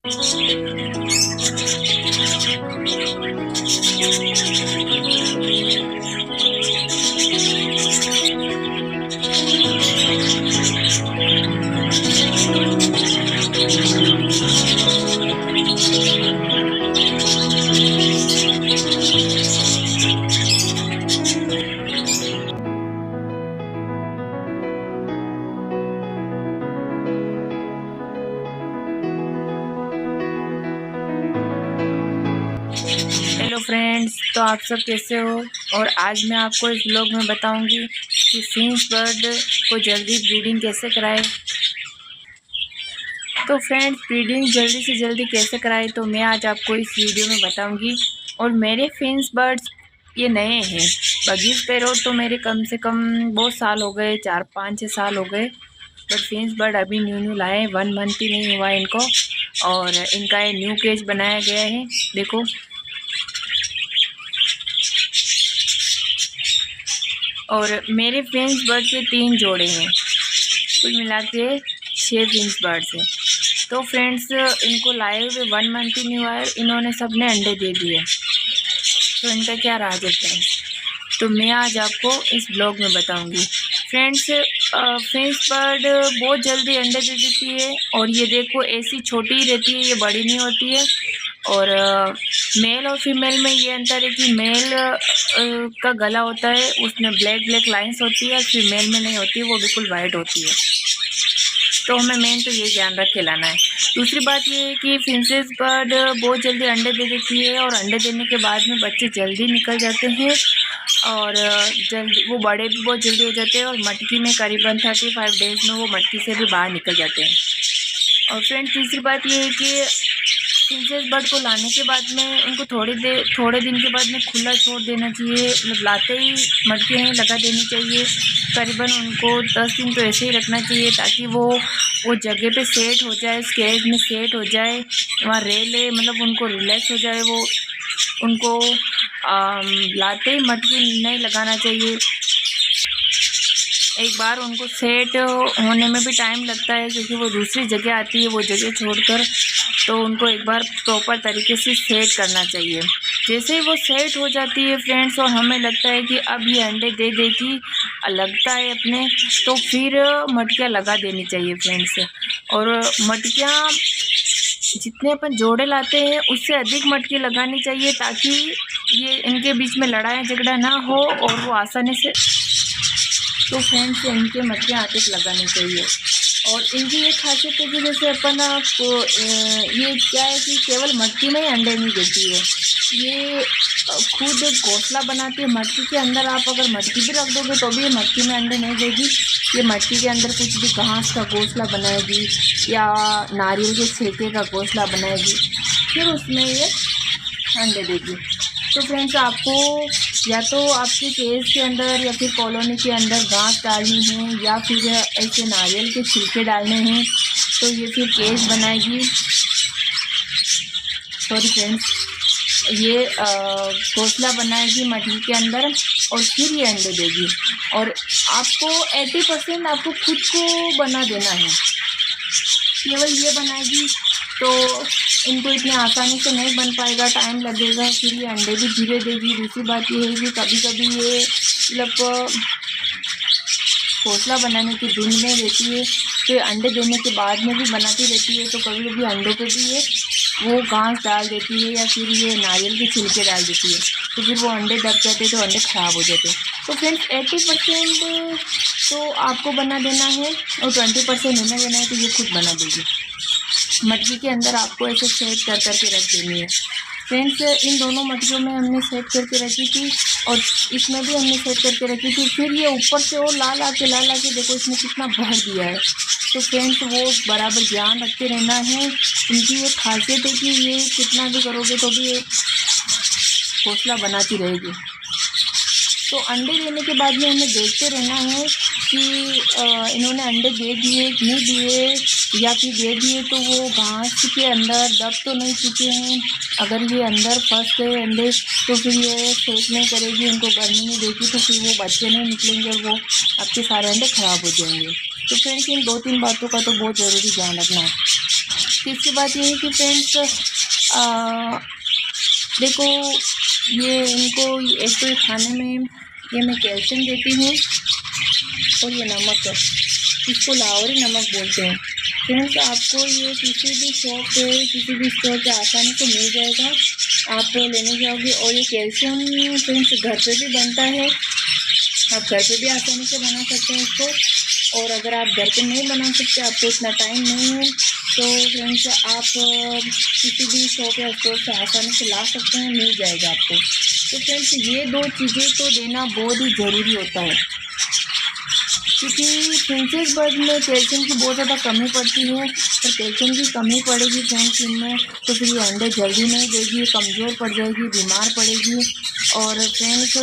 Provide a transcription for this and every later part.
Hello friends, तो आप सब कैसे हो। और आज मैं आपको इस ब्लॉग में बताऊंगी कि फिंच बर्ड को जल्दी ब्रीडिंग कैसे कराएं। तो फ्रेंड्स, ब्रीडिंग जल्दी से जल्दी कैसे कराएं तो मैं आज आपको इस वीडियो में बताऊंगी। और मेरे फिंच बर्ड्स ये नए हैं। बगीज पैरोट तो मेरे कम से कम बहुत साल हो गए, 4-5-6 साल हो गए। बट फिंच बर्ड अभी न्यू लाए, 1 मंथ ही नहीं हुआ इनको। और इनका ये न्यू केज बनाया गया है, देखो। और मेरे फिंच बर्ड के 3 जोड़े हैं, कुल मिला के 6 फिंच बर्ड्स हैं। तो फ्रेंड्स, इनको लाए हुए 1 मंथ ही नहीं हुआ है, इन्होंने सबने अंडे दे दिए। तो इनका क्या राज है फ्रेंड्स, तो मैं आज आपको इस ब्लॉग में बताऊंगी। फ्रेंड्स, फिंच बर्ड बहुत जल्दी अंडे दे देती है। और ये देखो, ऐसी छोटी ही रहती है, ये बड़ी नहीं होती है। और मेल और फीमेल में ये अंतर है कि मेल का गला होता है, उसमें ब्लैक लाइंस होती है, और फीमेल में नहीं होती है, वो बिल्कुल वाइट होती है। तो हमें मेन तो ये ध्यान रख के लाना है। दूसरी बात ये है कि फिंचेस बर्ड बहुत जल्दी अंडे दे देती है, और अंडे देने के बाद में बच्चे जल्दी निकल जाते हैं। और जल्दी वो बड़े भी बहुत जल्दी हो जाते हैं, और मटकी में करीबन 35 डेज़ में वो मटकी से भी बाहर निकल जाते हैं। और फ्रेंड, तीसरी बात ये है कि फिंचेस बर्ड को लाने के बाद में उनको थोड़े दिन के बाद में खुला छोड़ देना चाहिए। मतलब लाते ही मटकी नहीं लगा देनी चाहिए। करीबन उनको 10 दिन तो ऐसे ही रखना चाहिए, ताकि वो जगह पे सेट हो जाए, केज में सेट हो जाए, वहाँ रह ले, मतलब उनको रिलैक्स हो जाए। वो उनको लाते ही मटकी नहीं लगाना चाहिए। एक बार उनको सेट होने में भी टाइम लगता है, क्योंकि वो दूसरी जगह आती है, वो जगह छोड़कर। तो उनको एक बार प्रॉपर तरीके से सेट करना चाहिए। जैसे ही वो सेट हो जाती है फ्रेंड्स, और हमें लगता है कि अब ये अंडे दे देगी, लगता है अपने, तो फिर मटकियाँ लगा देनी चाहिए फ्रेंड्स। और मटकियाँ जितने अपन जोड़े लाते हैं उससे अधिक मटकी लगानी चाहिए, ताकि ये इनके बीच में लड़ाई झगड़ा ना हो, और वो आसानी से, तो फ्रेंड्स इनके मटकियाँ आतिक लगानी चाहिए। और इनकी ये खासियत है कि जैसे अपन आपको ये क्या है कि केवल मटकी में ही अंडे नहीं देती है, ये खुद घोंसला बनाती है मटकी के अंदर। आप अगर मटकी भी रख दोगे तो भी ये मटकी में अंडे नहीं देगी। ये मटकी के अंदर कुछ भी घास का घोंसला बनाएगी, या नारियल के छिलके का घोंसला बनाएगी, फिर उसमें ये अंडे देगी। तो फ्रेंड्स, आपको या तो आपके केज के अंदर या फिर कॉलोनी के अंदर घास डालनी है, या फिर ऐसे नारियल के छिलके डालने हैं, तो ये फिर केज बनाएगी। सॉरी फ्रेंड्स, ये घोंसला बनाएगी मटकी के अंदर, और फिर ये अंडे देगी। और आपको 80% आपको खुद को बना देना है। केवल ये बनाएगी तो इनको इतनी आसानी से नहीं बन पाएगा, टाइम लगेगा, फिर ये अंडे भी धीरे देगी। दूसरी बात ये है कि कभी कभी ये मतलब घोंसला बनाने की धुन में रहती है, तो अंडे देने के बाद में भी बनाती रहती है। तो कभी कभी अंडों पे भी ये वो घास डाल देती है, या फिर ये नारियल के छिलके डाल देती है, तो फिर वो अंडे दब जाते, तो अंडे ख़राब हो जाते। तो फ्रेंड्स, 80% तो आपको बना देना है, और 20% इन्हें देना है, तो ये खुद बना देगी। मटकी के अंदर आपको ऐसे सेट कर करके रख देनी है फ्रेंड्स। इन दोनों मटकियों में हमने सेट करके रखी थी, और इसमें भी हमने सेट करके रखी थी। फिर ये ऊपर से और ला ला के देखो इसमें कितना भर दिया है। तो फ्रेंड्स, वो बराबर ध्यान रखते रहना है। इनकी ये खासियत है कि ये कितना भी करोगे तो भी ये घोंसला बनाती रहेगी। तो अंडे देने के बाद में हमें देखते रहना है कि इन्होंने अंडे दे दिए कि नहीं दिए, या फिर दे दिए तो वो घास के अंदर दब तो नहीं चुके हैं। अगर ये अंदर फंस गए अंडे, तो फिर ये सेट नहीं करेगी, उनको गर्मी नहीं देगी, तो फिर वो बच्चे नहीं निकलेंगे, और वो आपके सारे अंडे ख़राब हो जाएंगे। तो फ्रेंड्स, इन 2-3 बातों का तो बहुत ज़रूरी ध्यान रखना है। तीसरी बात ये है कि फ्रेंड्स देखो ये इनको एक तो खाने में ये मैं कैल्शियम देती हूँ और ये नमक है, इसको लाहौरी नमक बोलते हैं। फ्रेंड्स आपको ये किसी भी शॉप पे किसी भी स्टोर पे आसानी से मिल जाएगा, आप लेने जाओगे। और ये कैल्शियम फ्रेंड्स घर पे भी बनता है, आप घर पे भी आसानी से बना सकते हैं इसको। और अगर आप घर पे नहीं बना सकते, आपको इतना टाइम नहीं है, तो फ्रेंड्स आप किसी भी शॉप या स्टोर से आसानी से ला सकते हैं, मिल जाएगा आपको। तो फ्रेंड्स ये दो चीज़ें तो देना बहुत ही ज़रूरी होता है, क्योंकि प्रिंसेस बर्ड में कैल्शियम की बहुत ज़्यादा कमी पड़ती है। और कैल्शियम की कमी पड़ेगी फ्रेंड्स इनमें, तो फिर ये अंडे जल्दी नहीं देगी, कमज़ोर पड़ जाएगी, बीमार पड़ेगी। और फ्रेंड्स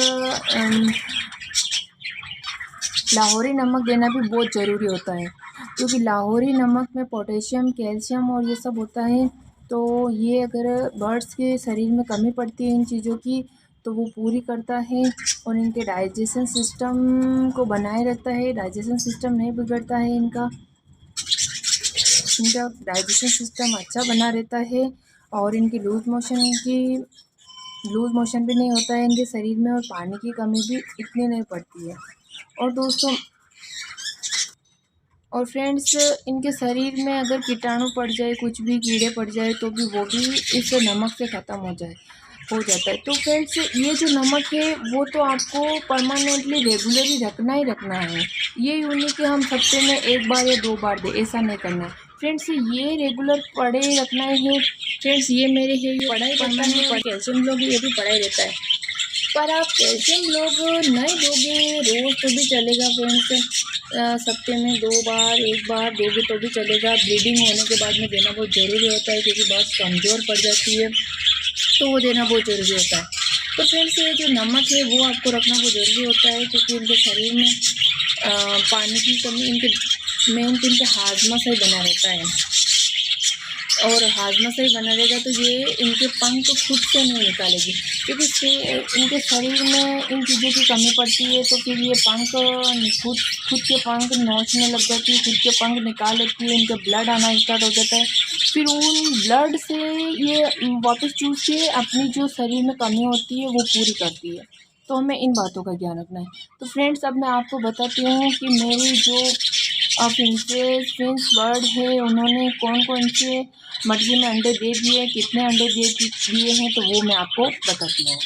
लाहौरी नमक देना भी बहुत ज़रूरी होता है, क्योंकि लाहौरी नमक में पोटेशियम, कैल्शियम और ये सब होता है। तो ये अगर बर्ड्स के शरीर में कमी पड़ती है इन चीज़ों की, तो वो पूरी करता है और इनके डाइजेशन सिस्टम को बनाए रखता है। डाइजेशन सिस्टम नहीं बिगड़ता है इनका डाइजेशन सिस्टम अच्छा बना रहता है। और इनकी लूज़ मोशन भी नहीं होता है इनके शरीर में, और पानी की कमी भी इतनी नहीं पड़ती है। और दोस्तों और फ्रेंड्स इनके शरीर में अगर कीटाणु पड़ जाए, कुछ भी कीड़े पड़ जाए, तो भी वो भी इस नमक से ख़त्म हो जाता है। तो फ्रेंड्स ये जो नमक है वो तो आपको परमानेंटली रेगुलरली रखना ही रखना है। ये यूँ नहीं कि हम हफ्ते में 1 बार या 2 बार दें, ऐसा नहीं करना है फ्रेंड्स। ये रेगुलर पड़े रखना है फ्रेंड्स। ये मेरे है, ये पढ़ाई करना है, कैल्शियम लोग ये भी पढ़ाई रहता है। पर आप कैल्शियम लोग नहीं दोगे रोज़ तो भी चलेगा फ्रेंड्स, हफ्ते में 2 बार 1 बार दोगे तो भी चलेगा। ब्रीडिंग होने के बाद में देना बहुत ज़रूरी होता है, क्योंकि बस कमज़ोर पड़ जाती है, तो वो देना बहुत ज़रूरी होता है। तो फ्रेंड्स ये जो नमक है वो आपको रखना बहुत ज़रूरी होता है, क्योंकि इनके शरीर में पानी की कमी, इनके मेन तो इनका हाजमा सही बना रहता है। और हाजमा सही बना रहेगा तो ये इनके पंख खुद से नहीं निकालेगी, क्योंकि इनके शरीर में इन चीज़ों की कमी पड़ती है। तो फिर ये पंख खुद के पंख नोचने लग जाती है, खुद के पंख निकाल लेती है, इनका ब्लड आना स्टार्ट हो जाता है। फिर उन ब्लड से ये वापस चूस के अपनी जो शरीर में कमी होती है वो पूरी करती है। तो हमें इन बातों का ध्यान रखना है। तो फ्रेंड्स अब मैं आपको बताती हूँ कि मेरी जो प्रिंस बर्ड है उन्होंने कौन कौन से मटकी में अंडे दे दिए, कितने अंडे दे दिए हैं, तो वो मैं आपको बताती हूँ।